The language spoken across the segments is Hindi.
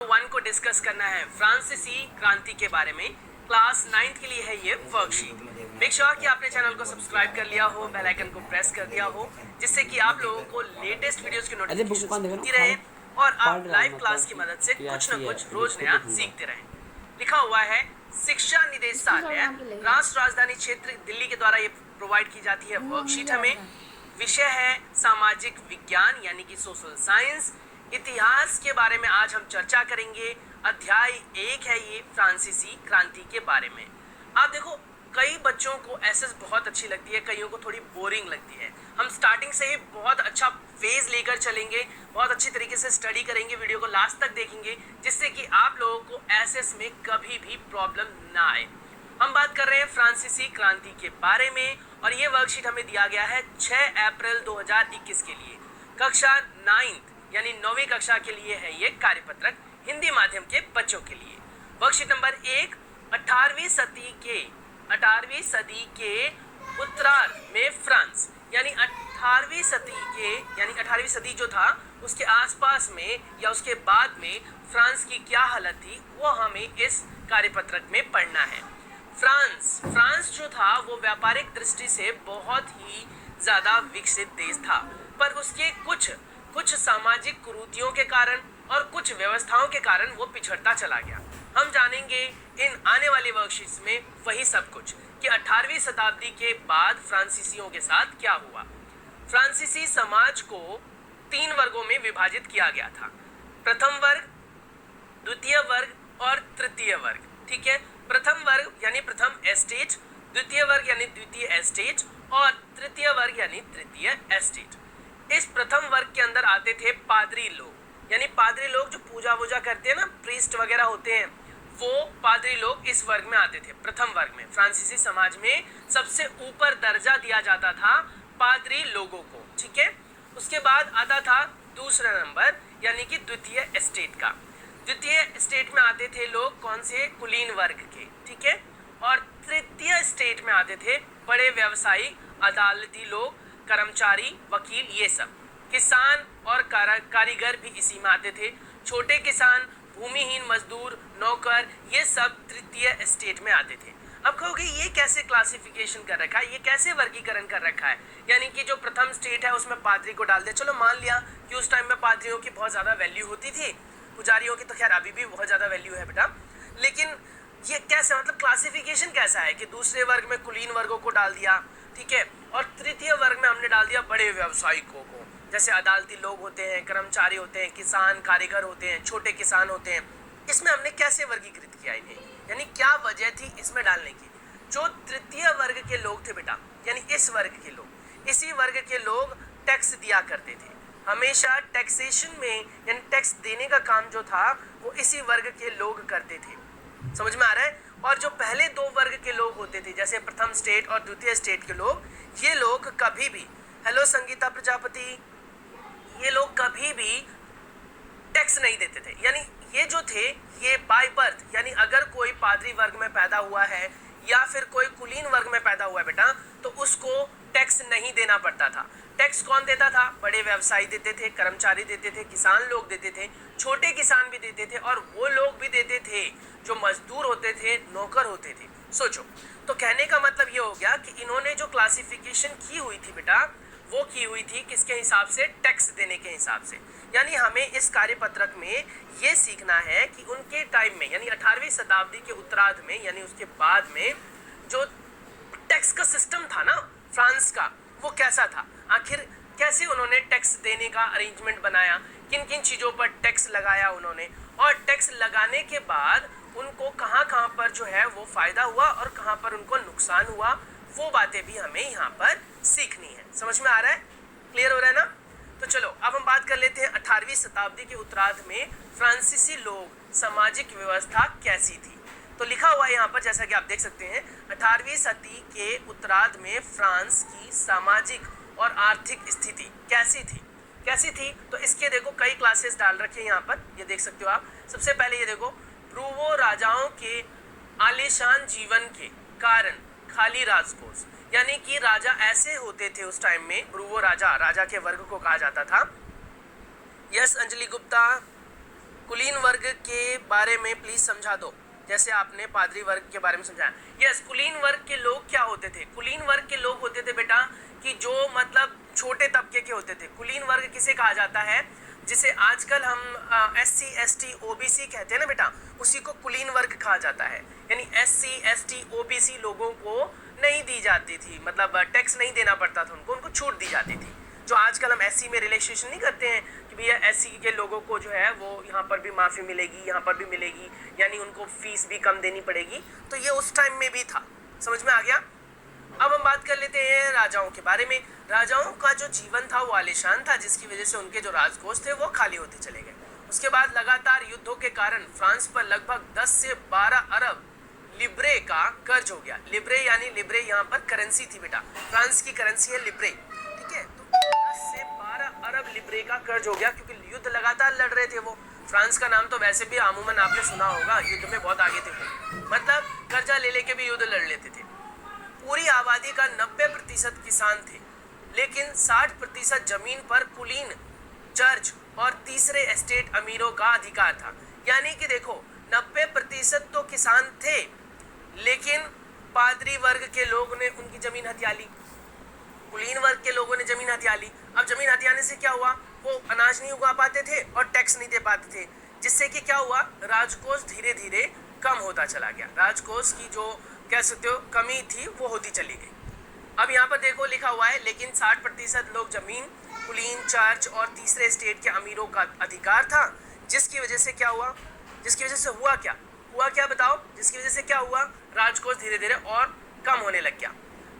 वन को डिस्कस करना है फ्रांसीसी क्रांति के बारे में। क्लास 9 के लिए है ये वर्कशीट। मेक श्योर कि आपने चैनल को सब्सक्राइब कर लिया हो, बेल आइकन को प्रेस कर दिया हो, जिससे कि आप लोगों को लेटेस्ट वीडियोस की नोटिफिकेशन मिलती रहे और आप लाइव क्लास की मदद से कुछ न कुछ रोज नया सीखते रहें। लिखा हुआ है शिक्षा निदेशालय, राष्ट्र राजधानी क्षेत्र दिल्ली के द्वारा ये प्रोवाइड की जाती है वर्कशीट। हमें विषय है सामाजिक विज्ञान यानी कि सोशल साइंस। इतिहास के बारे में आज हम चर्चा करेंगे। अध्याय 1 है ये फ्रांसीसी क्रांति के बारे में। आप देखो, कई बच्चों को एसएस बहुत अच्छी लगती है, कईयों को थोड़ी बोरिंग लगती है। हम स्टार्टिंग से ही बहुत अच्छा फेज लेकर चलेंगे, बहुत अच्छी तरीके से स्टडी करेंगे, वीडियो को लास्ट तक देखेंगे, जिससे कि आप लोगों को एसएस में कभी भी प्रॉब्लम ना आए। हम बात कर रहे हैं फ्रांसीसी क्रांति के बारे में और ये वर्कशीट हमें दिया गया है 6 अप्रैल 2021 के लिए। कक्षा 9 यानी 9वीं कक्षा के लिए है ये कार्यपत्रक, हिंदी माध्यम के बच्चों के लिए। वर्कशीट नंबर 1, 18वीं सदी के उत्तरार्ध में फ्रांस यानी 18वीं सदी जो था उसके आसपास में या उसके बाद में फ्रांस की क्या हालत थी वो हमें इस कार्यपत्रक में पढ़ना है। फ्रांस जो था वो व्यापारिक दृष्टि से बहुत ही ज्यादा विकसित देश था, पर उसके कुछ सामाजिक कुरीतियों के कारण और कुछ व्यवस्थाओं के कारण वो पिछड़ता चला गया। हम जानेंगे इन आने वाली वर्कशीट्स में वही सब कुछ कि 18वीं शताब्दी के बाद फ्रांसीसियों के साथ क्या हुआ। फ्रांसीसी समाज को 3 वर्गों में विभाजित किया गया था, प्रथम वर्ग, द्वितीय वर्ग और तृतीय वर्ग। ठीक है, प्रथम वर्ग यानी प्रथम एस्टेट, द्वितीय वर्ग यानी द्वितीय एस्टेट और तृतीय वर्ग यानी तृतीय एस्टेट। इस प्रथम वर्ग के अंदर आते थे पादरी लोग, यानी पादरी लोग जो पूजा वूजा करते हैं ना, प्रीस्ट वगैरह होते हैं, वो पादरी लोग इस वर्ग में आते थे। प्रथम वर्ग में फ्रांसीसी समाज में सबसे ऊपर दर्जा दिया जाता था पादरी लोगों को। ठीक है, उसके बाद आता था दूसरा नंबर यानी कि द्वितीय एस्टेट का। द्वितीय एस्टेट में आते थे लोग कौन से, कुलीन वर्ग के। ठीक है, और तृतीय एस्टेट में आते थे बड़े व्यवसायी, अदालती लोग, कर्मचारी, वकील, ये सब। किसान और कारीगर भी इसी में आते थे। छोटे किसान, भूमिहीन मजदूर, नौकर, ये सब तृतीय एस्टेट में आते थे। अब कहोगे ये कैसे क्लासिफिकेशन कर रखा है, ये कैसे वर्गीकरण कर रखा है, यानी कि जो प्रथम स्टेट है उसमें पादरी को डाल दिया। चलो मान लिया कि उस टाइम में पादरियों की बहुत ज़्यादा वैल्यू होती थी, पुजारियों की तो खैर अभी भी बहुत ज़्यादा वैल्यू है बेटा, लेकिन ये कैसे, मतलब क्लासिफिकेशन कैसा है कि दूसरे वर्ग में कुलीन वर्गों को डाल दिया, ठीक है, और तृतीय वर्ग में हमने डाल दिया बड़े व्यवसायिकों को, जैसे अदालती लोग होते हैं, कर्मचारी होते हैं, किसान, कारीगर होते हैं, छोटे किसान होते हैं। इसमें हमने कैसे वर्गीकृत किया इन्हें, यानी क्या वजह थी इसमें डालने की। जो तृतीय वर्ग के लोग थे बेटा, यानी इस वर्ग के लोग, इसी वर्ग के लोग टैक्स दिया करते थे। हमेशा टैक्सेशन में यानी टैक्स देने का काम जो था वो इसी वर्ग के लोग करते थे। समझ में आ रहा है। और जो पहले 2 वर्ग के लोग होते थे, जैसे प्रथम स्टेट और द्वितीय स्टेट के लोग, ये लोग कभी भी, हेलो संगीता प्रजापति, ये लोग कभी भी टैक्स नहीं देते थे। यानी ये जो थे ये बाय बर्थ, यानी अगर कोई पादरी वर्ग में पैदा हुआ है या फिर कोई कुलीन वर्ग में पैदा हुआ है बेटा, तो उसको टैक्स नहीं देना पड़ता था। टैक्स कौन देता था, बड़े व्यवसायी देते थे, कर्मचारी देते थे, किसान लोग देते थे, छोटे किसान भी देते थे, और वो लोग भी देते थे जो मजदूर होते थे, नौकर होते थे। सोचो, तो कहने का मतलब ये हो गया कि इन्होंने जो क्लासिफिकेशन की हुई थी बेटा, वो की हुई थी किसके हिसाब से, टैक्स देने के हिसाब से। यानी हमें इस कार्यपत्रक में ये सीखना है कि उनके टाइम में, यानी 18वीं शताब्दी के उत्तरार्ध में, यानी उसके बाद में जो टैक्स का सिस्टम था ना फ्रांस का, वो कैसा था, आखिर कैसे उन्होंने टैक्स देने का अरेंजमेंट बनाया, किन किन चीज़ों पर टैक्स लगाया उन्होंने, और टैक्स लगाने के बाद उनको कहाँ कहाँ पर जो है वो फ़ायदा हुआ और कहाँ पर उनको नुकसान हुआ, वो बातें भी हमें यहाँ पर सीखनी है। समझ में आ रहा है, क्लियर हो रहा है ना। तो चलो अब हम बात कर लेते हैं 18वीं शताब्दी के उत्तरार्ध में फ्रांसीसी लोग सामाजिक व्यवस्था कैसी थी। तो लिखा हुआ है यहाँ पर, जैसा कि आप देख सकते हैं, 18वीं सदी के उत्तरार्ध में फ्रांस की सामाजिक और आर्थिक स्थिति कैसी थी। तो इसके देखो कई क्लासेस डाल रखे हैं यहाँ पर, ये देख सकते हो आप। सबसे पहले ये देखो, ब्रूवो राजाओं के आलीशान जीवन के कारण खाली राजकोष, यानी कि राजा ऐसे होते थे उस टाइम में, ब्रूवो राजा के वर्ग को कहा जाता था। यस अंजलि गुप्ता, कुलीन वर्ग के बारे में प्लीज समझा दो, जैसे आपने पादरी वर्ग के बारे में समझाया। यस, कुलीन वर्ग के लोग क्या होते थे? कुलीन वर्ग के लोग होते थे बेटा कि जो मतलब छोटे तबके के होते थे। कुलीन वर्ग किसे कहा जाता है? जिसे आजकल हम SC ST OBC कहते हैं ना बेटा, उसी को कुलीन वर्ग कहा जाता है। यानी SC ST OBC लोगों को नहीं दी जाती थी, मतलब टैक्स नहीं देना पड़ता था उनको छूट दी जाती थी। जो आजकल हम SC में रिलैक्सेशन नहीं करते हैं कि भैया SC के लोगों को जो है वो यहाँ पर भी माफ़ी मिलेगी, यहाँ पर भी मिलेगी, यानी उनको फीस भी कम देनी पड़ेगी। तो ये उस टाइम में भी था। समझ में आ गया? अब हम बात कर लेते हैं राजाओं के बारे में। राजाओं का जो जीवन था वो आलीशान था, जिसकी वजह से उनके जो राजकोष थे वो खाली होते चले गए। उसके बाद लगातार युद्धों के कारण फ्रांस पर लगभग 10 से 12 अरब लिब्रे का कर्ज हो गया। लिब्रे यानी लिब्रे यहाँ पर करेंसी थी बेटा, फ्रांस की करेंसी है लिब्रे, ठीक है। तो 10 से 12 अरब लिब्रे का कर्ज हो गया, क्योंकि युद्ध लगातार लड़ रहे थे वो। फ्रांस का नाम तो वैसे भी अमूमन आपने सुना होगा, युद्ध में बहुत आगे थे वो, मतलब कर्जा ले लेके भी युद्ध लड़ लेते थे। पूरी आबादी का 90% किसान थे, लेकिन 60% जमीन पर कुलीन, चर्च और तीसरे एस्टेट अमीरों का अधिकार था। यानी कि देखो 90% तो किसान थे, लेकिन पादरी वर्ग के लोगों ने उनकी जमीन हथिया ली, कुलीन वर्ग के लोगों ने जमीन हथिया ली। अब जमीन हथियाने से क्या हुआ? वो अनाज नहीं उगा पाते थे और टैक्स नहीं दे पाते थे, जिससे कि क्या हुआ? राजकोष धीरे धीरे कम होता चला गया। राजकोष की जो कह सकते हो कमी थी वो होती चली गई। अब यहाँ पर देखो लिखा हुआ है, लेकिन 60% लोग जमीन, कुलीन, चर्च और तीसरे स्टेट के अमीरों का अधिकार था, जिसकी वजह से क्या हुआ? जिसकी वजह से हुआ क्या बताओ? जिसकी वजह से क्या हुआ? राजकोष धीरे धीरे और कम होने लग गया।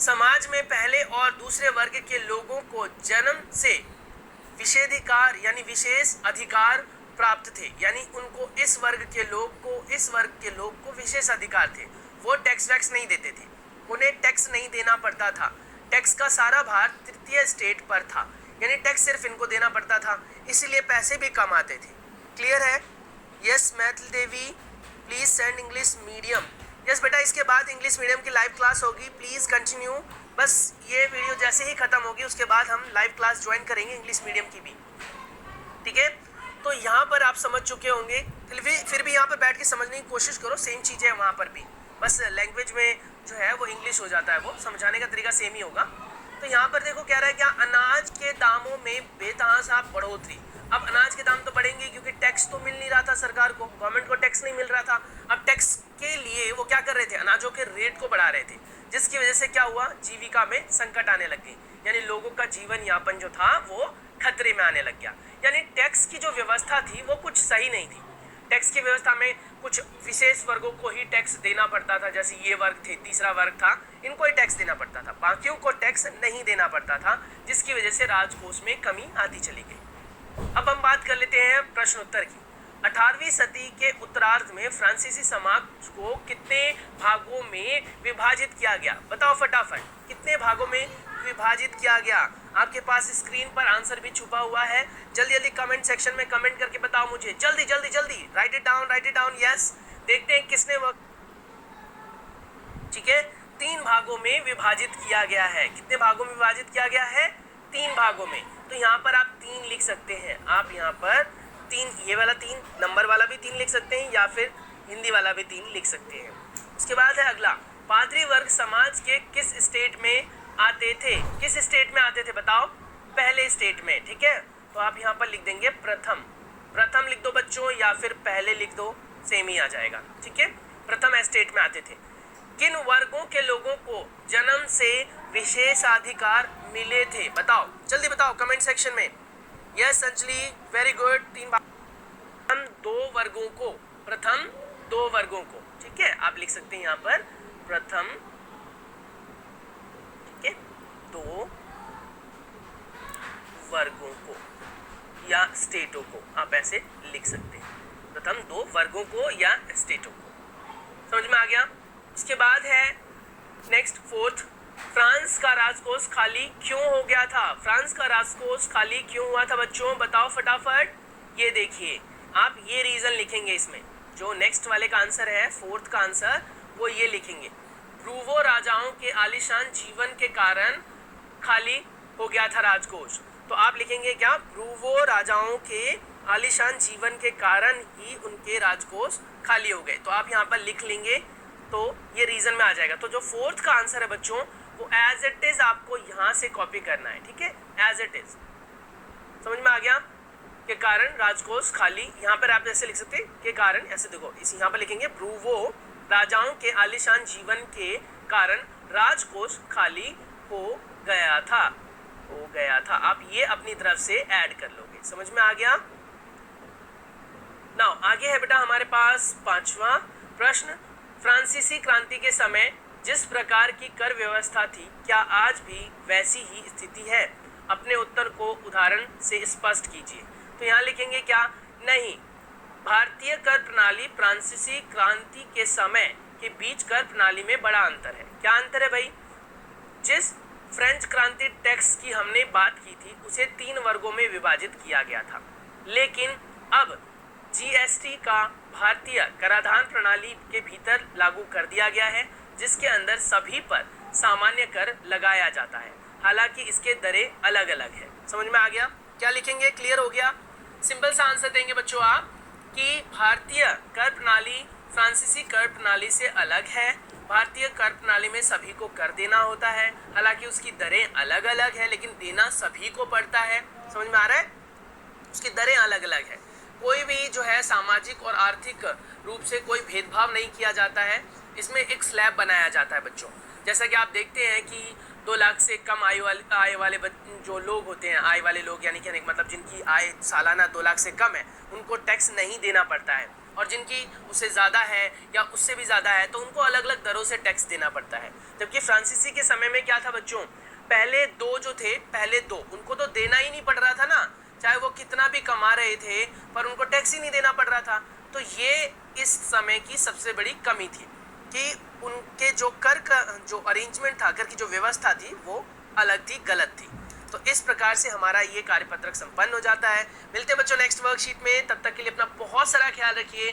समाज में पहले और दूसरे वर्ग के लोगों को जन्म से विशेषाधिकार यानी विशेष अधिकार प्राप्त थे, यानी उनको इस वर्ग के लोग को विशेष अधिकार थे। वो टैक्स वैक्स नहीं देते थे, उन्हें टैक्स नहीं देना पड़ता था। टैक्स का सारा भार तृतीय स्टेट पर था, यानी टैक्स सिर्फ इनको देना पड़ता था, इसीलिए पैसे भी कम आते थे। क्लियर है? Yes Maithil Devi, please send English medium. Yes बेटा, इसके बाद इंग्लिश मीडियम की लाइव क्लास होगी, प्लीज कंटिन्यू। बस ये वीडियो जैसे ही खत्म होगी उसके बाद हम लाइव क्लास ज्वाइन करेंगे इंग्लिश मीडियम की भी, ठीक है। तो यहाँ पर आप समझ चुके होंगे, फिर भी यहाँ पर बैठ के समझने की कोशिश करो, सेम चीज़ है वहाँ पर भी, बस लैंग्वेज में जो है वो इंग्लिश हो जाता है, वो समझाने का तरीका सेम ही होगा। तो यहाँ पर देखो क्या रहा है, क्या अनाज के दामों में बेतहाशा बढ़ोतरी। अब अनाज के दाम तो बढ़ेंगे क्योंकि टैक्स तो मिल नहीं रहा था सरकार को, गवर्नमेंट को टैक्स नहीं मिल रहा था। अब टैक्स के लिए वो क्या कर रहे थे? अनाजों के रेट को बढ़ा रहे थे, जिसकी वजह से क्या हुआ? जीविका में संकट आने लग गई, यानी लोगों का जीवन यापन जो था वो खतरे में आने लग गया। यानी टैक्स की जो व्यवस्था थी वो कुछ सही नहीं थी। टैक्स की व्यवस्था में कुछ विशेष वर्गों को ही टैक्स देना पड़ता था, जैसे ये वर्ग थे, तीसरा वर्ग था, इनको ही टैक्स देना पड़ता था, बाकियों को टैक्स नहीं देना पड़ता था, जिसकी वजह से राजकोष में कमी आती चली गई। अब हम बात कर लेते हैं प्रश्नोत्तर की। 18वीं सदी के उत्तरार्ध में फ्रांसीसी समाज को कितने भागों में विभाजित किया गया? बताओ फटाफट, कितने भागों में विभाजित किया गया? आपके पास स्क्रीन पर आंसर भी छुपा हुआ है, जल्दी जल्दी कमेंट सेक्शन में कमेंट करके बताओ मुझे, जल्दी जल्दी जल्दी, राइट इट डाउन। यस, देखते हैं किसने ठीक है, 3 भागों में विभाजित किया गया है। कितने भागों में विभाजित किया गया है? 3 भागों में। तो यहाँ पर आप 3 लिख सकते हैं, आप यहाँ पर 3, ये वाला 3 नंबर वाला भी 3 लिख सकते हैं, या फिर हिंदी वाला भी 3 लिख सकते हैं। उसके बाद है अगला, पादरी वर्ग समाज के किस स्टेट में आते थे? किस स्टेट में आते थे बताओ? पहले स्टेट में, ठीक है। तो आप यहाँ पर लिख देंगे प्रथम लिख दो बच्चों, या फिर पहले लिख दो, सेम ही आ जाएगा, ठीक है। प्रथम स्टेट में आते थे। किन वर्गों के लोगों को जन्म से विशेषाधिकार मिले थे? बताओ, जल्दी बताओ कमेंट सेक्शन में। Yes Anjali, very good. 3 प्रथम 2 वर्गों को, ठीक है, आप लिख सकते हैं यहाँ पर प्रथम, ठीक है, 2 वर्गों को या स्टेटों को आप ऐसे लिख सकते हैं, प्रथम 2 वर्गों को या स्टेटों को। समझ में आ गया? उसके बाद है नेक्स्ट 4th, फ्रांस का राजकोष खाली क्यों हो गया था? फ्रांस का राजकोष खाली क्यों हुआ था बच्चों? बताओ फटाफट। ये देखिए, आप ये रीजन लिखेंगे इसमें, जो नेक्स्ट वाले का आंसर है 4th का आंसर, वो ये लिखेंगे, ब्रूवो राजाओं के आलीशान जीवन के कारण खाली हो गया था राजकोष। तो आप लिखेंगे क्या? ब्रूवो राजाओं के आलीशान जीवन के कारण ही उनके राजकोष खाली हो गए। तो आप यहाँ पर लिख लेंगे तो ये रीजन में आ जाएगा। तो जो फोर्थ का आंसर है बच्चों वो एज इट इज आपको यहाँ से कॉपी करना है, ठीक है, एज इट इज। समझ में आ गया? के कारण राजकोष खाली, यहाँ पर आप ऐसे लिख सकते हैं के कारण, ऐसे देखो इस यहाँ पर लिखेंगे ब्रूवो राजाओं के आलीशान जीवन के कारण राजकोष खाली हो गया था, हो गया था। आप ये अपनी तरफ से ऐड कर लोगे। समझ में आ गया? नाउ आगे है बेटा हमारे पास पांचवा प्रश्न, फ्रांसीसी क्रांति के समय जिस प्रकार की कर व्यवस्था थी क्या आज भी वैसी ही स्थिति है? अपने उत्तर को उदाहरण से स्पष्ट कीजिए। तो यहाँ लिखेंगे क्या? नहीं, भारतीय कर प्रणाली फ्रांसीसी क्रांति के समय के बीच कर प्रणाली में बड़ा अंतर है। क्या अंतर है भाई? जिस फ्रेंच क्रांति टैक्स की हमने बात की थी उसे 3 वर्गों में विभाजित किया गया था, लेकिन अब जीएसटी का भारतीय कराधान प्रणाली के भीतर लागू कर दिया गया है, जिसके अंदर सभी पर सामान्य कर लगाया जाता है, हालांकि इसके दरें अलग अलग है। समझ में आ गया? क्या लिखेंगे? क्लियर हो गया? सिंपल सा आंसर देंगे बच्चों आप कि भारतीय कर प्रणाली फ्रांसीसी कर प्रणाली से अलग है। भारतीय कर प्रणाली में सभी को कर देना होता है, हालांकि उसकी दरें अलग अलग है, लेकिन देना सभी को पड़ता है। समझ में आ रहा है? उसकी दरें अलग अलग है। कोई भी जो है सामाजिक और आर्थिक रूप से कोई भेदभाव नहीं किया जाता है। इसमें एक स्लैब बनाया जाता है बच्चों। जैसा कि आप देखते हैं कि 2 लाख से कम आय वाले जो लोग होते हैं, आय वाले लोग यानी कि मतलब जिनकी आय सालाना 2 लाख से कम है, उनको टैक्स नहीं देना पड़ता है, और जिनकी उससे ज़्यादा है या उससे भी ज़्यादा है तो उनको अलग अलग दरों से टैक्स देना पड़ता है। जबकि फ्रांसीसी के समय में क्या था बच्चों? पहले 2 जो थे, पहले 2 उनको तो देना ही नहीं पड़ रहा था ना, चाहे वो कितना भी कमा रहे थे पर उनको टैक्स ही नहीं देना पड़ रहा था। तो ये इस समय की सबसे बड़ी कमी थी कि उनके जो कर का जो अरेंजमेंट था, कर की जो व्यवस्था थी वो अलग थी, गलत थी। तो इस प्रकार से हमारा ये कार्यपत्रक संपन्न हो जाता है। मिलते हैं बच्चों नेक्स्ट वर्कशीट में, तब तक के लिए अपना बहुत सारा ख्याल रखिए।